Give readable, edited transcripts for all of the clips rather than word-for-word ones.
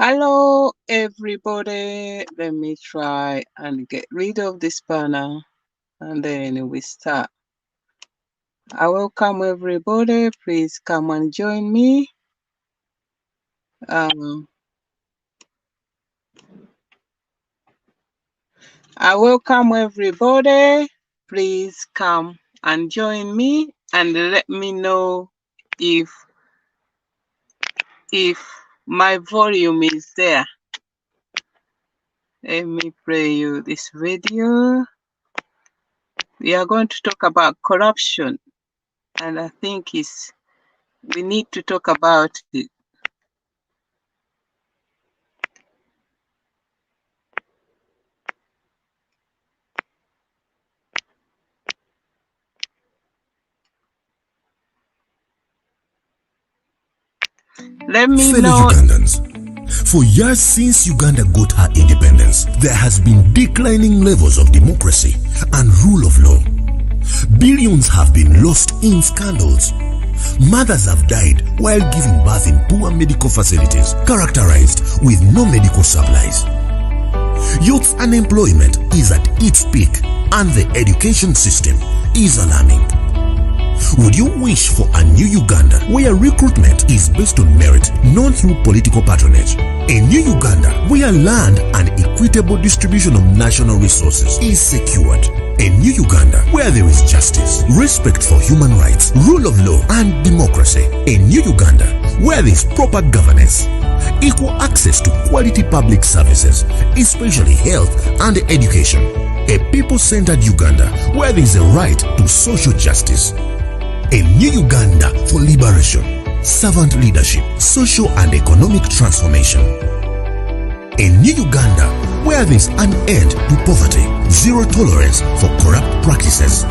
Hello, everybody. Let me try and get rid of this banner and then we start. I welcome everybody. Please come and join me. I welcome everybody. Please come and join me and let me know if my volume is there. Let me play you this video. We are going to talk about corruption, and I think we need to talk about it. Let me Fellow know. Ugandans, for years since Uganda got her independence, there has been declining levels of democracy and rule of law. Billions have been lost in scandals. Mothers have died while giving birth in poor medical facilities characterized with no medical supplies. Youth unemployment is at its peak and the education system is alarming. Would you wish for a new Uganda where recruitment is based on merit, not through political patronage? A new Uganda where land and equitable distribution of national resources is secured. A new Uganda where there is justice, respect for human rights, rule of law and democracy. A new Uganda where there is proper governance, equal access to quality public services, especially health and education. A people-centered Uganda where there is a right to social justice. A new Uganda for liberation, servant leadership, social and economic transformation. A new Uganda where there is an end to poverty, zero tolerance for corrupt practices,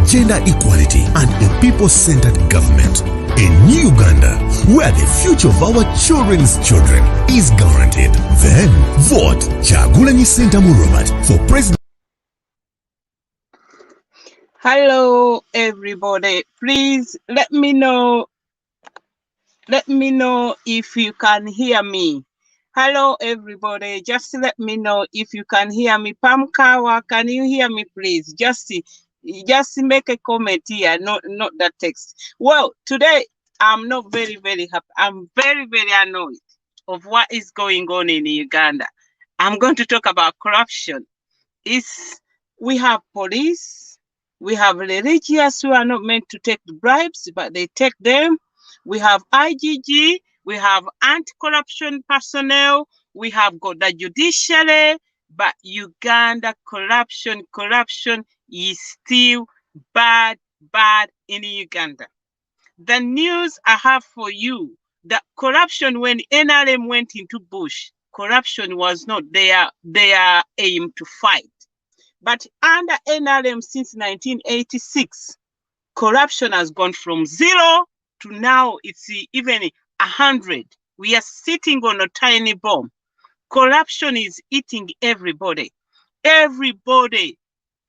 gender equality and a people-centered government. A new Uganda where the future of our children's children is guaranteed. Then vote Kyagulanyi Ssentamu Robert for president. Hello, everybody. Please let me know if you can hear me. Hello, everybody. Just let me know if you can hear me. Pam Kawa, can you hear me, please? Just make a comment here, not that text. Well, today I'm not very, very happy. I'm very, very annoyed of what is going on in Uganda. I'm going to talk about corruption. We have police. We have religious who are not meant to take bribes, but they take them. We have IGG. We have anti-corruption personnel. We have got the judiciary. But Uganda corruption is still bad in Uganda. The news I have for you, that corruption when NRM went into bush, corruption was not their aim to fight. But under NRM since 1986, corruption has gone from 0 to now it's even 100. We are sitting on a tiny bomb. Corruption is eating everybody. Everybody.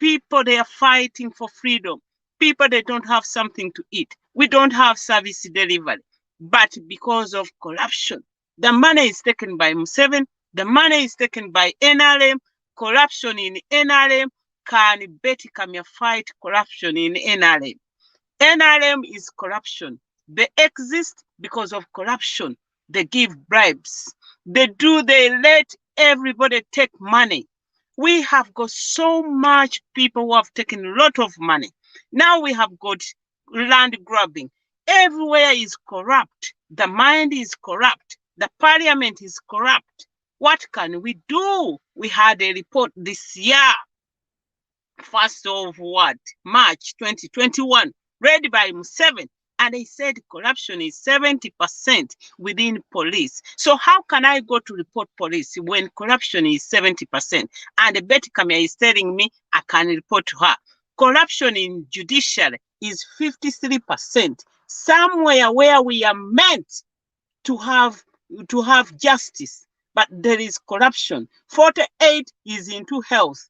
People, they are fighting for freedom. People, they don't have something to eat. We don't have service delivery. But because of corruption, the money is taken by Museveni, the money is taken by NRM. Corruption in NRM, can Betty come fight corruption in NRM? NRM is corruption. They exist because of corruption. They give bribes. They let everybody take money. We have got so much people who have taken a lot of money. Now we have got land grabbing. Everywhere is corrupt. The mind is corrupt. The parliament is corrupt. What can we do? We had a report this year, 1st of March 2021, read by Museveni, and they said corruption is 70% within police. So how can I go to report police when corruption is 70%? And Betty Kamya is telling me I can report to her. Corruption in judiciary is 53%. Somewhere where we are meant to have justice, but there is corruption. 48 is into health.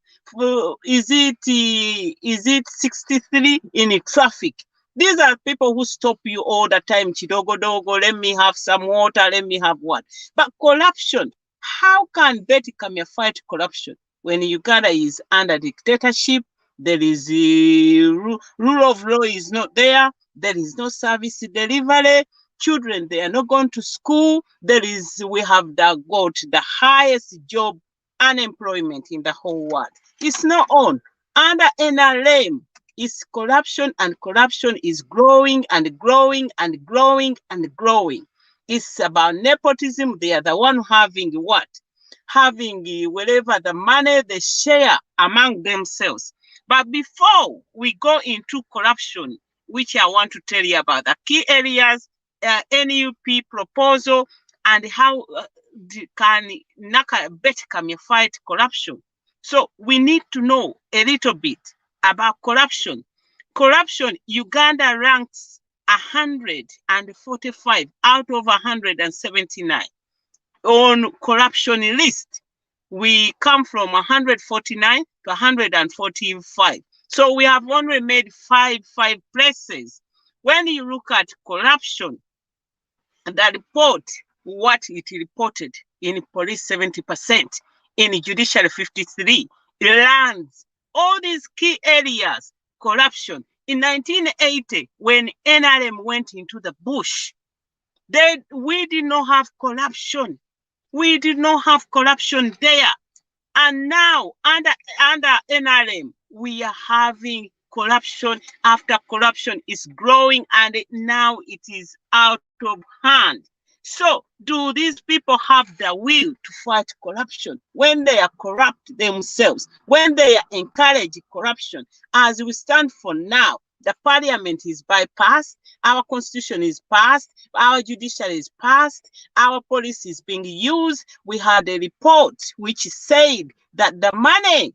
Is it 63 in traffic? These are people who stop you all the time. Chidogo dogo, let me have some water, let me have what. But corruption, how can Betty Kamya fight corruption when Uganda is under dictatorship? There is rule of law is not there. There is no service delivery. Children, they are not going to school. We have got the highest job unemployment in the whole world. It's not on. Under NRM, is corruption, and corruption is growing and growing and growing and growing. It's about nepotism. They are the one having what? Having wherever the money they share among themselves. But before we go into corruption, which I want to tell you about the key areas, NUP proposal, and how can Betty fight corruption. So we need to know a little bit about corruption. Corruption, Uganda ranks 145 out of 179 on corruption list. We come from 149 to 145. So we have only made five places. When you look at corruption, the report, what it reported in police 70%, in judiciary 53, lands, all these key areas, corruption. In 1980, when NRM went into the bush, we did not have corruption. We did not have corruption there. And now, under NRM, we are having corruption after corruption is growing, and now it is out of hand. So, do these people have the will to fight corruption when they are corrupt themselves, when they encourage corruption? As we stand for now, the parliament is bypassed, our constitution is passed, our judiciary is passed, our policy is being used. We had a report which said that the money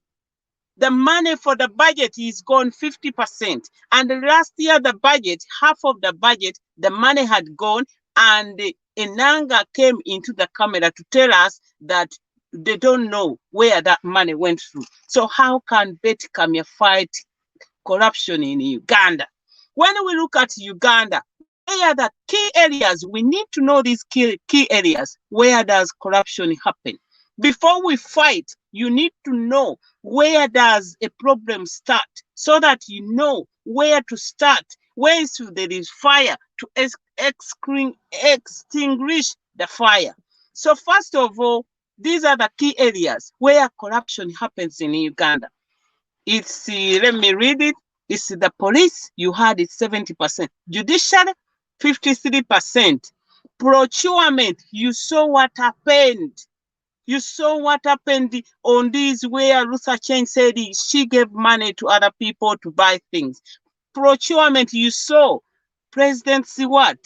for the budget is gone 50%. And last year, the budget, half of the budget, the money had gone, and Enanga came into the camera to tell us that they don't know where that money went through. So how can Betty Kamya fight corruption in Uganda? When we look at Uganda, where are the key areas? We need to know these key areas. Where does corruption happen? Before we fight, you need to know where does a problem start, so that you know where to start, where there is fire, to extinguish the fire. So first of all, these are the key areas where corruption happens in Uganda. It's, let me read it. It's the police, you had it 70%. Judiciary, 53%. Procurement, you saw what happened. You saw what happened on these where Luther Chen said she gave money to other people to buy things. Procurement, you saw President's what?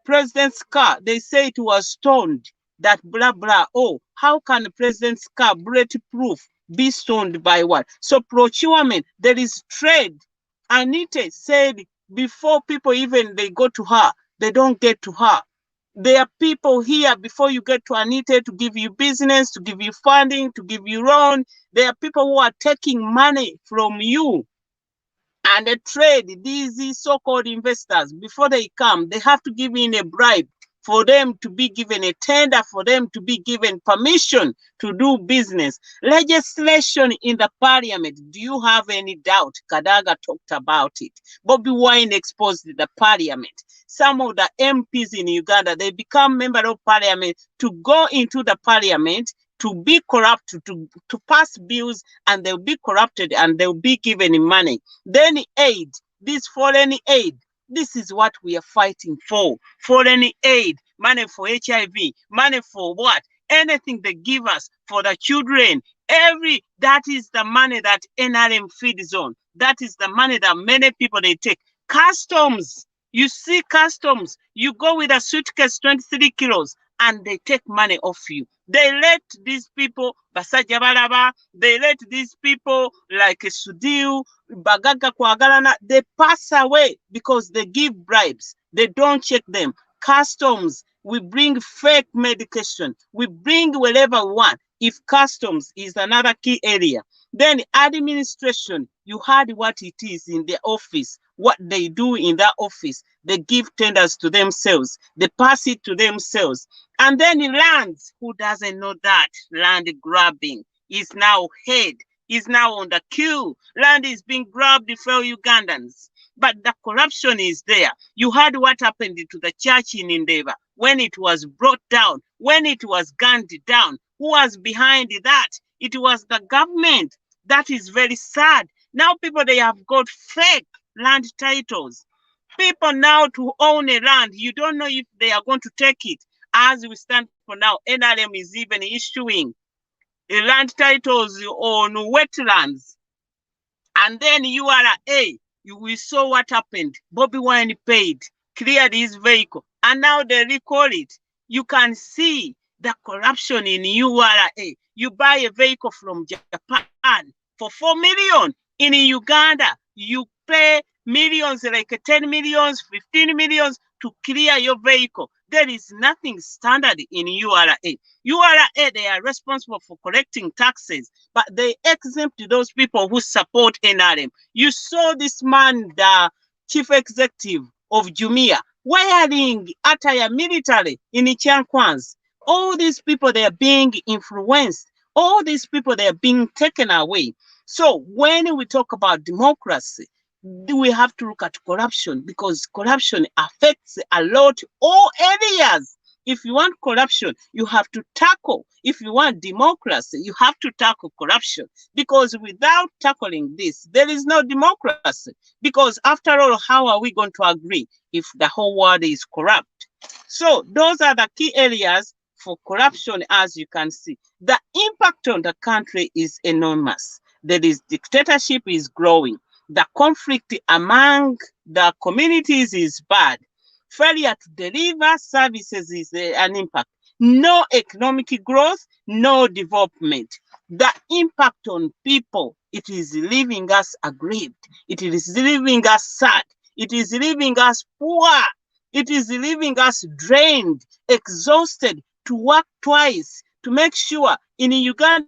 President's car, they say it was stoned, that blah, blah. Oh, how can the president's car, bulletproof, be stoned by what? So procurement, there is trade. Anita said before people even they go to her, they don't get to her. There are people here before you get to Anita to give you business, to give you funding, to give you loan. There are people who are taking money from you. And they trade, these so-called investors, before they come, they have to give in a bribe for them to be given a tender, for them to be given permission to do business. Legislation in the parliament, do you have any doubt? Kadaga talked about it. Bobby Wine exposed the parliament. Some of the MPs in Uganda, they become member of parliament to go into the parliament to be corrupt, to pass bills, and they'll be corrupted and they'll be given money. Then aid, this foreign aid, this is what we are fighting for. Foreign aid, money for HIV, money for what? Anything they give us for the children. That is the money that NRM feeds on. That is the money that many people they take. Customs, you see customs, you go with a suitcase 23 kilos and they take money off you. They let these people, Basajja Balaba, they let these people like Sudiu, Bagaga Kwagalana, they pass away because they give bribes. They don't check them. Customs, we bring fake medication. We bring wherever we want. If customs is another key area. Then administration, you heard what it is in the office. what they do in that office. They give tenders to themselves. They pass it to themselves. And then lands, who doesn't know that? Land grabbing is now is now on the queue. Land is being grabbed for Ugandans. But the corruption is there. You heard what happened to the church in Endeavour when it was brought down, when it was gunned down. Who was behind that? It was the government. That is very sad. Now people, they have got fake land titles. People now to own a land, you don't know if they are going to take it. As we stand for now, NRM is even issuing land titles on wetlands. And then URA, we saw what happened. Bobby Wine paid, cleared his vehicle, and now they recall it. You can see the corruption in URA. You buy a vehicle from Japan for 4 million. In Uganda, you pay millions, like 10 millions, 15 millions to clear your vehicle. There is nothing standard in URA. URA, they are responsible for collecting taxes, but they exempt those people who support NRM. You saw this man, the chief executive of Jumia, wearing attire military in Chankwan's. All these people, they are being influenced. All these people, they are being taken away. So when we talk about democracy, we have to look at corruption, because corruption affects a lot, all areas. If you want corruption, you have to tackle. If you want democracy, you have to tackle corruption, because without tackling this, there is no democracy. Because after all, how are we going to agree if the whole world is corrupt? So those are the key areas for corruption. As you can see, the impact on the country is enormous. There is dictatorship is growing. The conflict among the communities is bad. Failure to deliver services is an impact. No economic growth, no development. The impact on people, it is leaving us aggrieved. It is leaving us sad. It is leaving us poor. It is leaving us drained, exhausted, to work twice, to make sure. In Uganda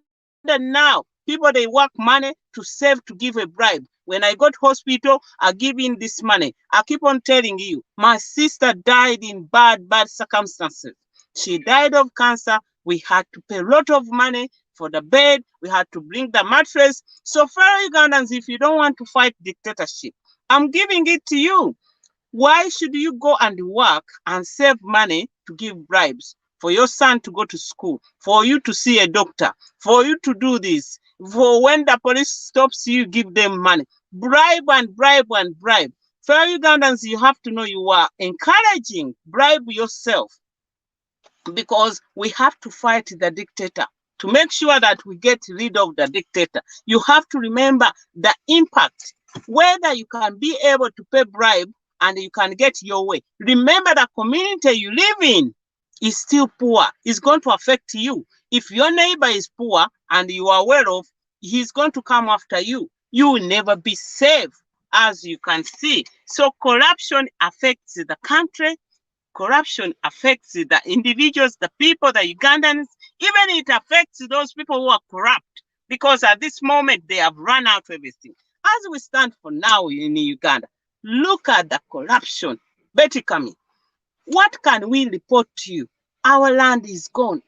now, people, they work money to save, to give a bribe. When I go to hospital, I give in this money. I keep on telling you, my sister died in bad circumstances. She died of cancer. We had to pay a lot of money for the bed. We had to bring the mattress. So fellow Ugandans, if you don't want to fight dictatorship, I'm giving it to you. Why should you go and work and save money to give bribes for your son to go to school, for you to see a doctor, for you to do this? For when the police stops you, give them money. Bribe and bribe and bribe. Fellow Ugandans, you have to know you are encouraging, bribe yourself, because we have to fight the dictator to make sure that we get rid of the dictator. You have to remember the impact, whether you can be able to pay bribe and you can get your way. Remember, the community you live in is still poor. It's going to affect you. If your neighbor is poor and you are well off, he's going to come after you. You will never be safe, as you can see. So corruption affects the country. Corruption affects the individuals, the people, the Ugandans. Even it affects those people who are corrupt, because at this moment they have run out of everything. As we stand for now in Uganda, look at the corruption. Betty Kami, what can we report to you? Our land is gone.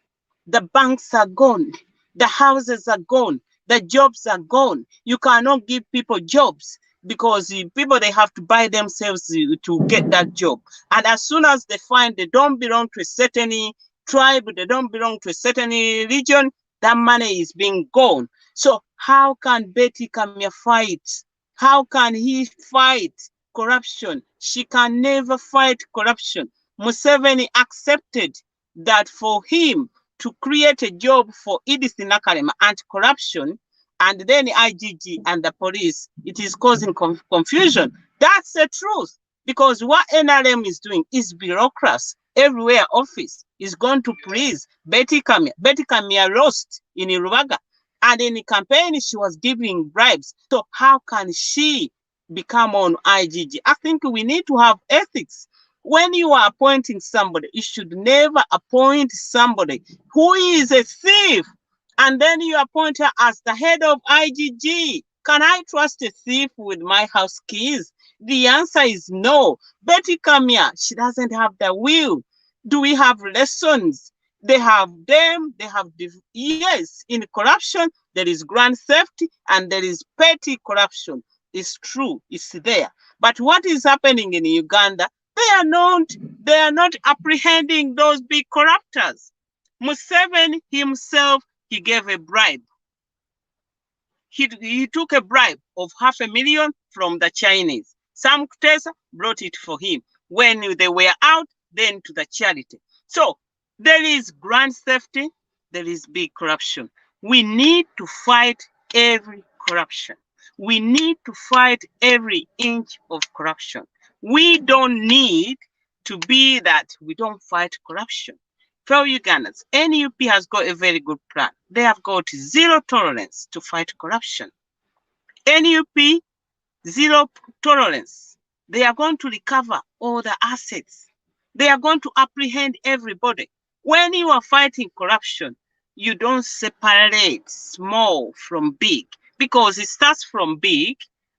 The banks are gone. The houses are gone. The jobs are gone. You cannot give people jobs, because people, they have to buy themselves to get that job. And as soon as they find they don't belong to a certain tribe, they don't belong to a certain region, that money is being gone. So how can Betty Kamya fight? How can he fight corruption? She can never fight corruption. Museveni accepted that for him to create a job for Edith Nakalema anti-corruption, and then IGG and the police, it is causing confusion. That's the truth, because what NRM is doing is bureaucracy. Everywhere office is going to please Betty Kamya. Betty Kamya lost in Rubaga, and in the campaign she was giving bribes. So how can she become on IGG? I think we need to have ethics. When you are appointing somebody, you should never appoint somebody who is a thief, and then you appoint her as the head of IGG. Can I trust a thief with my house keys? The answer is no. Betty Kamia, she doesn't have the will. Do we have lessons? They have them, they have, yes, in corruption, there is grand theft and there is petty corruption. It's true, it's there. But what is happening in Uganda? They are not apprehending those big corruptors. Museveni himself, he gave a bribe. He took a bribe of $500,000 from the Chinese. Sam Kutesa brought it for him. When they were out, then to the charity. So there is grand theft, there is big corruption. We need to fight every corruption. We need to fight every inch of corruption. We don't need to be that we don't fight corruption. Fellow Ugandans, NUP has got a very good plan. They have got zero tolerance to fight corruption. NUP, zero tolerance. They are going to recover all the assets. They are going to apprehend everybody. When you are fighting corruption, you don't separate small from big, because it starts from big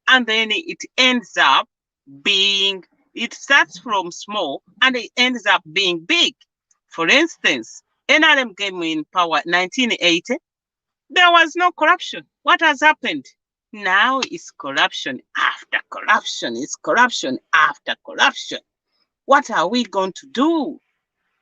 and then it ends up being, it starts from small and it ends up being big. For instance, NRM came in power 1980. There was no corruption. What has happened? Now it's corruption after corruption. It's corruption after corruption. What are we going to do?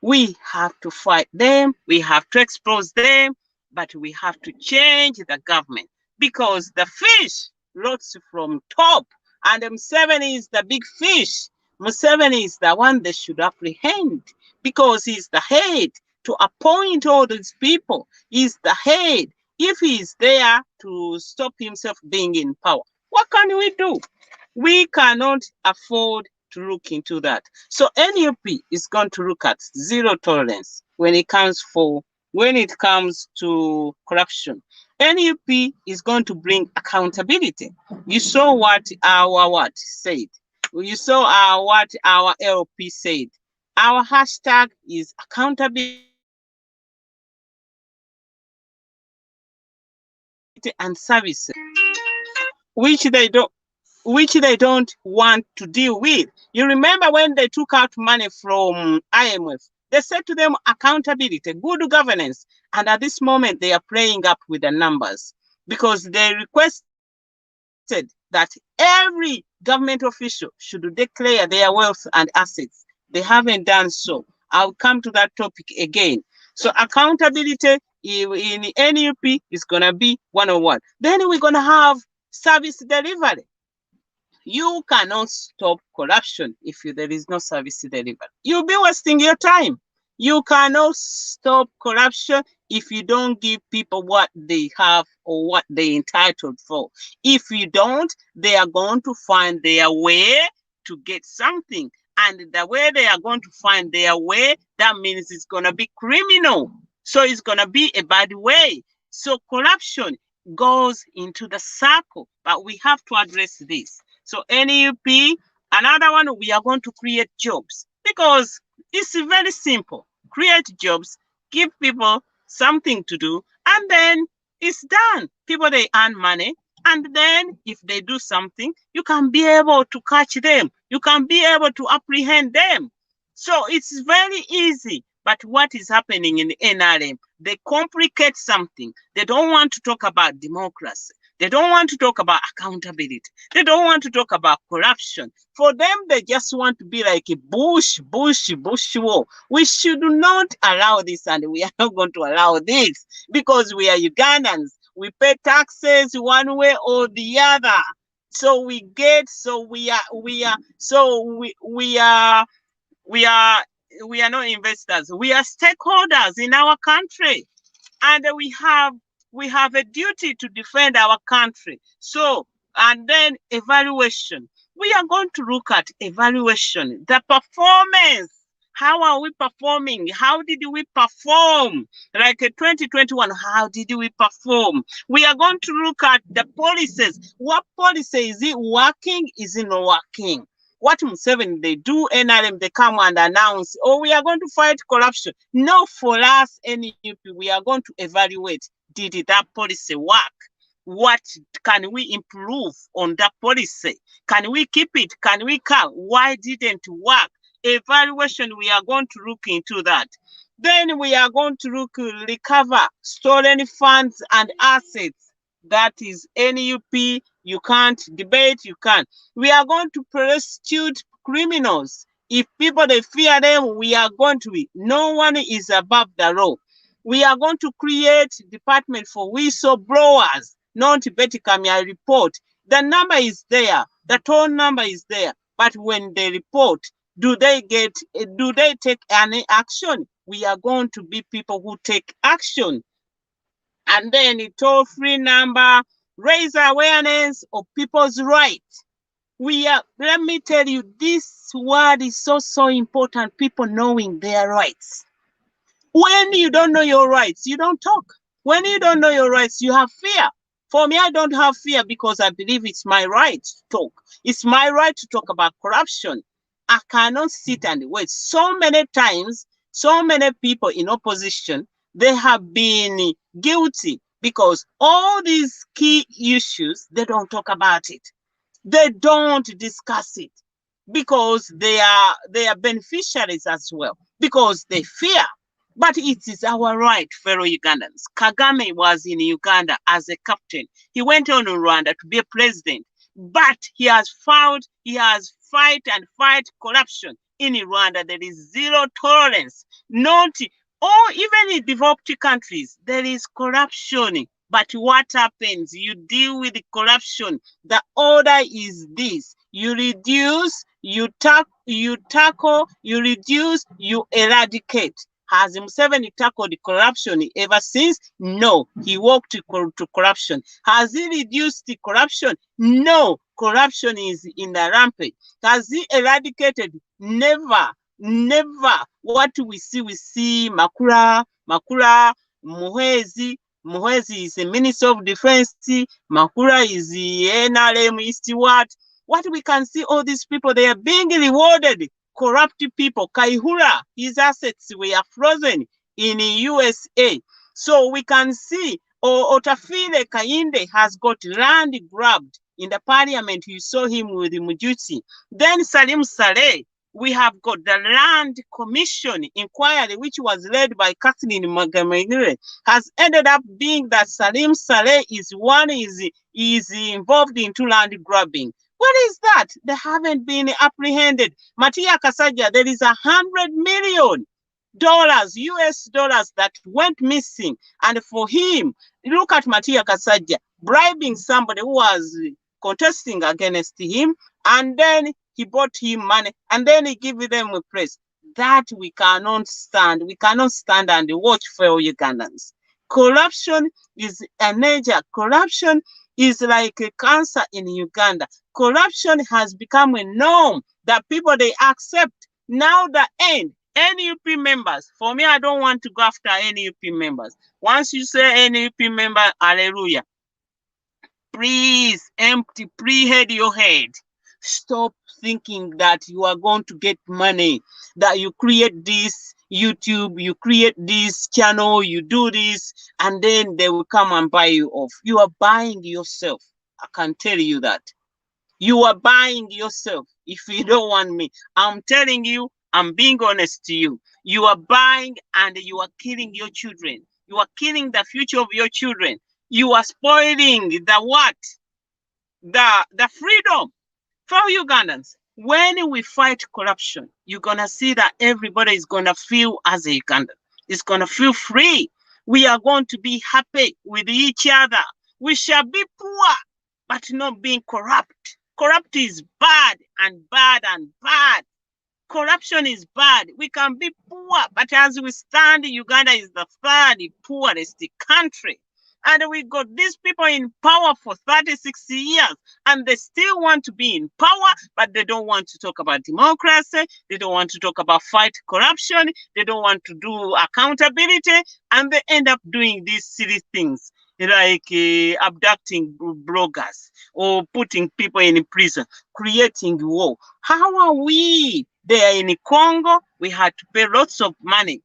We have to fight them. We have to expose them, but we have to change the government, because the fish rots from top, and Museveni is the big fish. Museveni is the one they should apprehend, because he's the head to appoint all these people. He's the head. If he's there to stop himself being in power, what can we do? We cannot afford to look into that. So NUP is going to look at zero tolerance when it comes to corruption. NUP is going to bring accountability. You saw what our said. You saw what our LP said. Our hashtag is accountability and services, which they don't want to deal with. You remember when they took out money from IMF, they said to them accountability, good governance. And at this moment, they are playing up with the numbers, because they requested that every government official should declare their wealth and assets. They haven't done so. I'll come to that topic again. So accountability in NUP is going to be 101. Then we're going to have service delivery. You cannot stop corruption if there is no service delivery. You'll be wasting your time. You cannot stop corruption if you don't give people what they have or what they're entitled for. If you don't, they are going to find their way to get something. And the way they are going to find their way, that means it's going to be criminal. So it's going to be a bad way. So corruption goes into the circle, but we have to address this. So NUP, another one, we are going to create jobs, because it's very simple. Create jobs, give people something to do, and then it's done. People, they earn money, and then if they do something, you can be able to catch them. You can be able to apprehend them. So it's very easy. But what is happening in the NRM? They complicate something. They don't want to talk about democracy. They don't want to talk about accountability. They don't want to talk about corruption. For them, they just want to be like a bush war. We should not allow this, and we are not going to allow this, because we are Ugandans. We pay taxes one way or the other. So we are not investors. We are stakeholders in our country, and we have a duty to defend our country. So, and then evaluation. We are going to look at evaluation, the performance. How are we performing? How did we perform? Like 2021, how did we perform? We are going to look at the policies. What policy is it working? Is it not working? What Museveni they do, NRM, they come and announce, oh, we are going to fight corruption. No, for us, NUP, we are going to evaluate, did that policy work? what can we improve on that policy? Can we keep it? Can we cut? Why didn't it work? Evaluation, we are going to look into that. Then we are going to recover stolen funds and assets. That is NUP. You can't debate, you can't. We are going to prosecute criminals. If people, they fear them, we are going to be. No one is above the law. We are going to create department for whistleblowers, not Betty Kamya report. The number is there. The toll number is there. But when they report, do they take any action? We are going to be people who take action. And then a toll-free number, raise awareness of people's rights. Let me tell you, this word is so important, people knowing their rights. When you don't know your rights, you don't talk. When you don't know your rights, you have fear. For me, I don't have fear because I believe it's my right to talk. It's my right to talk about corruption. I cannot sit and wait. So many times, so many people in opposition, they have been guilty because all these key issues, they don't talk about it. They don't discuss it because they are beneficiaries as well, because they fear. But it is our right, fellow Ugandans. Kagame was in Uganda as a captain. He went on in Rwanda to be a president, but he has fight corruption. In Rwanda, there is zero tolerance. Even in developed countries, there is corruption. But what happens? You deal with the corruption. The order is this: you reduce, you tackle, you reduce, you eradicate. Has Museveni tackled corruption ever since? No, he walked to corruption. Has he reduced the corruption? No, corruption is in the rampage. Has he eradicated? Never, never. What we see Makura, Muhwezi. Muhwezi is the Minister of Defense. Makura is the NRM Eastward. What we can see, all these people, they are being rewarded. Corrupt people. Kaihura, his assets were frozen in the USA. So we can see Otafile Kayinde has got land grabbed in the parliament. You saw him with Mujuti. Then Salim Saleh, we have got the Land Commission inquiry, which was led by Kathleen Magamagire, has ended up being that Salim Saleh is involved into land grabbing. What is that? They haven't been apprehended. Matia Kasaja, there is $100 million US dollars that went missing. And for him, look at Matia Kasaja bribing somebody who was contesting against him, and then he bought him money, and then he gave them a praise. That we cannot stand. We cannot stand and watch for Ugandans. Corruption is a nature. Corruption is like a cancer in Uganda. Corruption has become a norm that people, they accept. Now the end. NUP members, for me, I don't want to go after NUP members. Once you say NUP member, hallelujah. Please pre-head your head. Stop thinking that you are going to get money, that you create this YouTube, you create this channel, you do this, and then they will come and buy you off. You are buying yourself. I can tell you that. You are buying yourself if you don't want me. I'm telling you, I'm being honest to you. You are buying and you are killing your children. You are killing the future of your children. You are spoiling the what? The freedom for Ugandans. When we fight corruption, you're going to see that everybody is going to feel as a Ugandan. It's going to feel free. We are going to be happy with each other. We shall be poor, but not being corrupt. Corrupt is bad and bad and bad. Corruption is bad. We can be poor, but as we stand, Uganda is the third poorest country. And we got these people in power for 36 years, and they still want to be in power, but they don't want to talk about democracy. They don't want to talk about fight corruption. They don't want to do accountability, and they end up doing these silly things like abducting bloggers or putting people in prison, creating war. How are we? They are in Congo. We had to pay lots of money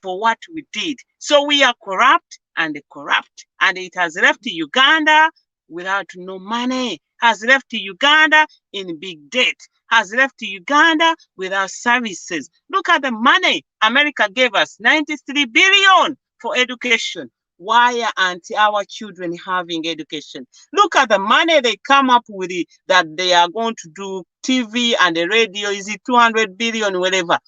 for what we did. So we are corrupt, and it has left Uganda without no money, has left Uganda in big debt, has left Uganda without services. Look at the money America gave us, 93 billion for education. Why aren't our children having education? Look at the money they come up with that they are going to do TV and the radio. Is it 200 billion, whatever?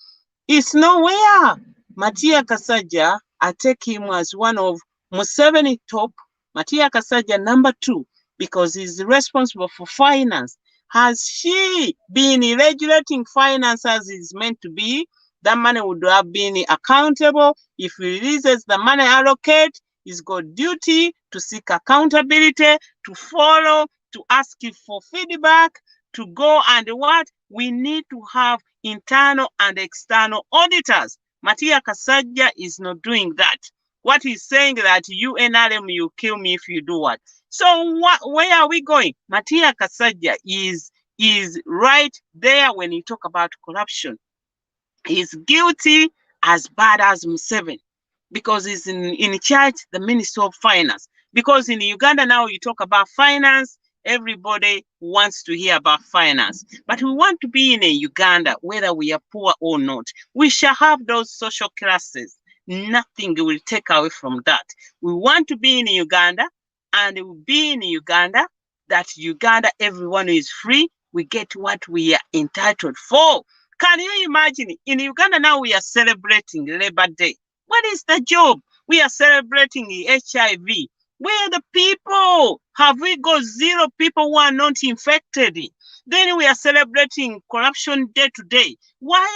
It's nowhere. Matia Kasaja, I take him as one of Museveni top. Matia Kasaja number 2, because he's responsible for finance. Has she been regulating finance as it's meant to be? That money would have been accountable. If he releases the money allocate, he's got duty to seek accountability, to follow, to ask for feedback, to go and what? We need to have internal and external auditors. Matia Kasaja is not doing that. What he's saying that you NRM, you kill me if you do what? So where are we going? Matia Kasaja is right there when you talk about corruption. He's guilty as bad as Museveni, because he's in charge, the Ministry of Finance. Because in Uganda now you talk about finance, everybody wants to hear about finance. But we want to be in a Uganda, whether we are poor or not. We shall have those social classes. Nothing will take away from that. We want to be in Uganda, and we will be in Uganda, that Uganda, everyone is free. We get what we are entitled for. Can you imagine? In Uganda now we are celebrating Labor Day. What is the job? We are celebrating HIV. Where are the people? Have we got 0 people who are not infected? Then we are celebrating corruption day to day. What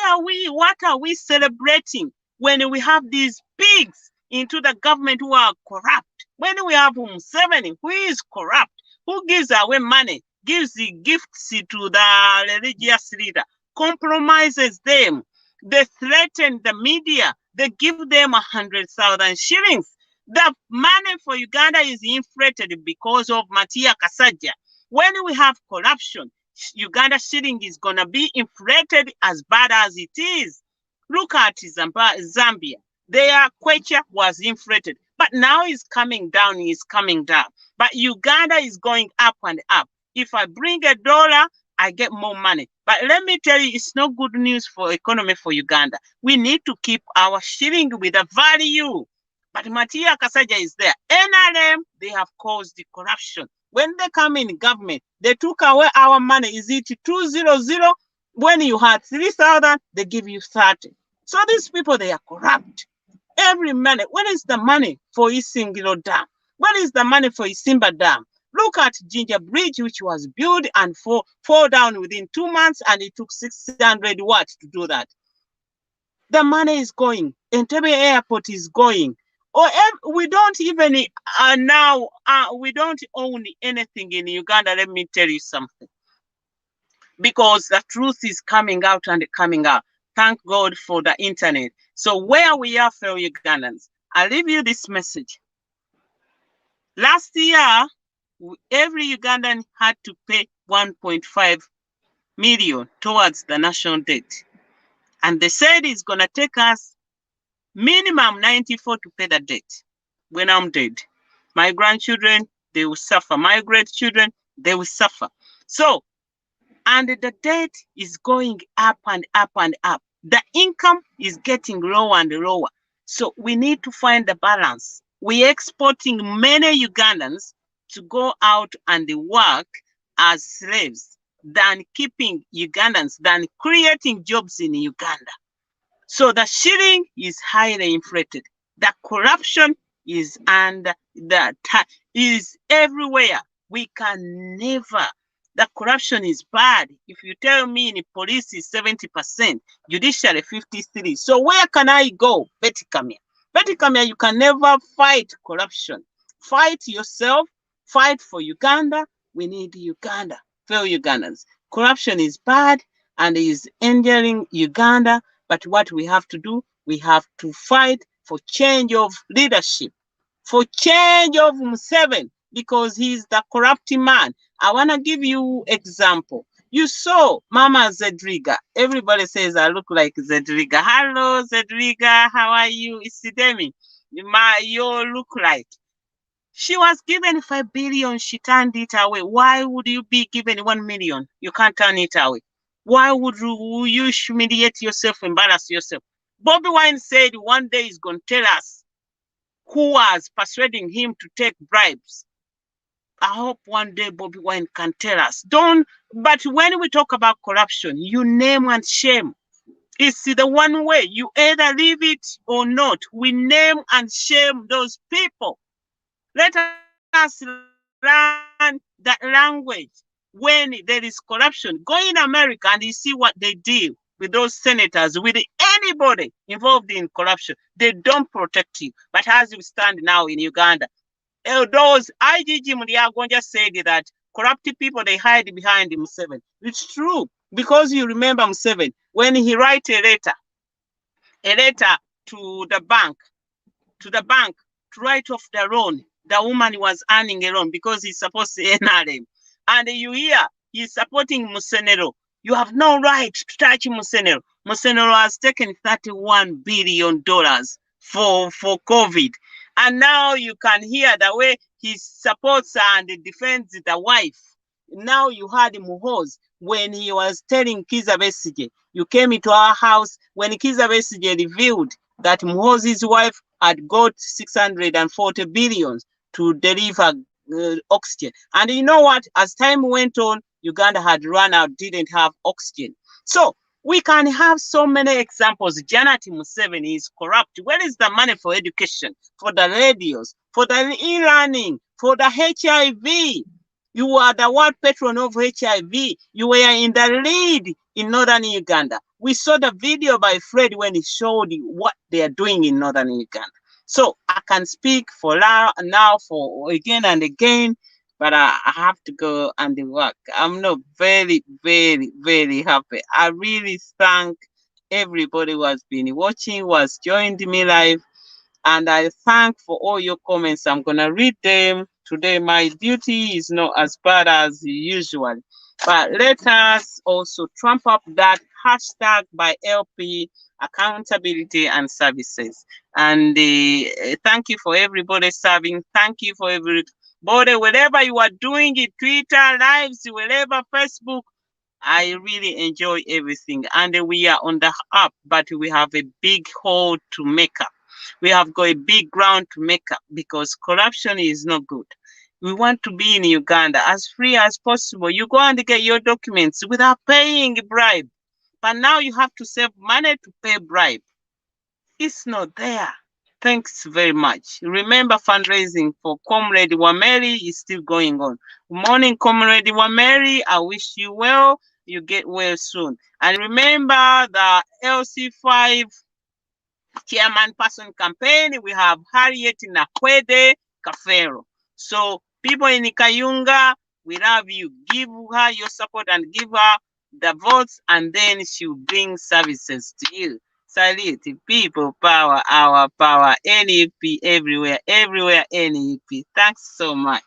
are we celebrating when we have these pigs into the government who are corrupt? When we have Museveni, who is corrupt, who gives away money, gives the gifts to the religious leader, compromises them, they threaten the media, they give them 100,000 shillings. The money for Uganda is inflated because of Matia Kasaja. When we have corruption, Uganda shilling is going to be inflated as bad as it is. Look at Zambia. Their kwacha was inflated, but now it's coming down, But Uganda is going up and up. If I bring $1, I get more money. But let me tell you, it's not good news for economy for Uganda. We need to keep our shilling with a value. But Matia Kasaja is there. NRM, they have caused the corruption. When they come in government, they took away our money. Is it 200? When you had 3,000, they give you 30. So these people, they are corrupt. Every money. When is the money for Isingiro Dam? When is the money for Isimba Dam? Look at Ginger Bridge, which was built and fall down within 2 months, and it took 600 watts to do that. The money is going. Entebbe Airport is going. We don't even we don't own anything in Uganda. Let me tell you something, because the truth is coming out and coming out. Thank God for the internet. So where we are, fellow Ugandans, I leave you this message. Last year, every Ugandan had to pay 1.5 million towards the national debt, and they said it's gonna take us minimum 94 to pay the debt. When I'm dead, my grandchildren, they will suffer. My great children, they will suffer. So, and the debt is going up and up and up. The income is getting lower and lower. So we need to find the balance. We're exporting many Ugandans to go out and work as slaves than keeping Ugandans, than creating jobs in Uganda. So the shilling is highly inflated. The corruption is is everywhere. We can never. The corruption is bad. If you tell me in police is 70%, judiciary 53%. So where can I go? Betty Kamia. Betty Kamia, you can never fight corruption. Fight yourself. Fight for Uganda. We need Uganda. Fellow Ugandans. Corruption is bad and is endangering Uganda. But what we have to do, we have to fight for change of leadership, for change of Museveni, because he's the corrupt man. I want to give you example. You saw Mama Zedriga. Everybody says I look like Zedriga. Hello, Zedriga. How are you? It's Demi. You look like. She was given 5 billion. She turned it away. Why would you be given 1 million? You can't turn it away. Why would you humiliate yourself, embarrass yourself? Bobby Wine said one day he's going to tell us who was persuading him to take bribes. I hope one day Bobby Wine can tell us. But when we talk about corruption, you name and shame. It's the one way. You either leave it or not. We name and shame those people. Let us learn that language. When there is corruption, go in America and you see what they do with those senators, with anybody involved in corruption. They don't protect you. But as we stand now in Uganda, those IGG Muliagonja said that corrupt people, they hide behind Museveni. It's true, because you remember Museveni, when he write a letter to the bank, to write off the loan. The woman was earning a loan because he's supposed to NRM. And you hear he's supporting Musenero. You have no right to touch Musenero. Musenero has taken $31 billion for COVID. And now you can hear the way he supports and defends the wife. Now you heard Muhoz when he was telling Kizza Besigye, you came into our house when Kizza Besigye revealed that Muhoz's wife had got 640 billion to deliver oxygen. And you know what? As time went on, Uganda had run out, didn't have oxygen. So we can have so many examples. Janet Museveni is corrupt. Where is the money for education, for the radios, for the e-learning, for the HIV? You are the world patron of HIV. You were in the lead in northern Uganda. We saw the video by Fred when he showed what they are doing in northern Uganda. So I can speak for now for again and again, but I have to go and work. I'm not very, very, very happy. I really thank everybody who has been watching, who has joined me live, and I thank for all your comments. I'm gonna read them today. My duty is not as bad as usual, but let us also trump up that hashtag by LP accountability and services. And thank you for everybody serving. Thank you for everybody, wherever you are doing it, Twitter, lives, wherever, Facebook. I really enjoy everything. And we are on the up, but we have a big hole to make up. We have got a big ground to make up because corruption is not good. We want to be in Uganda as free as possible. You go and get your documents without paying a bribe. But now you have to save money to pay bribe. It's not there. Thanks very much. Remember, fundraising for Comrade Wameri is still going on. Good morning, Comrade Wameri. I wish you well. You get well soon. And remember the LC5 chairman person campaign. We have Harriet Nakwede Kafero. So people in Kayunga, we love you. Give her your support and give her the votes, and then she'll bring services to you. Salute people power, our power, NEP everywhere, everywhere NEP. Thanks so much.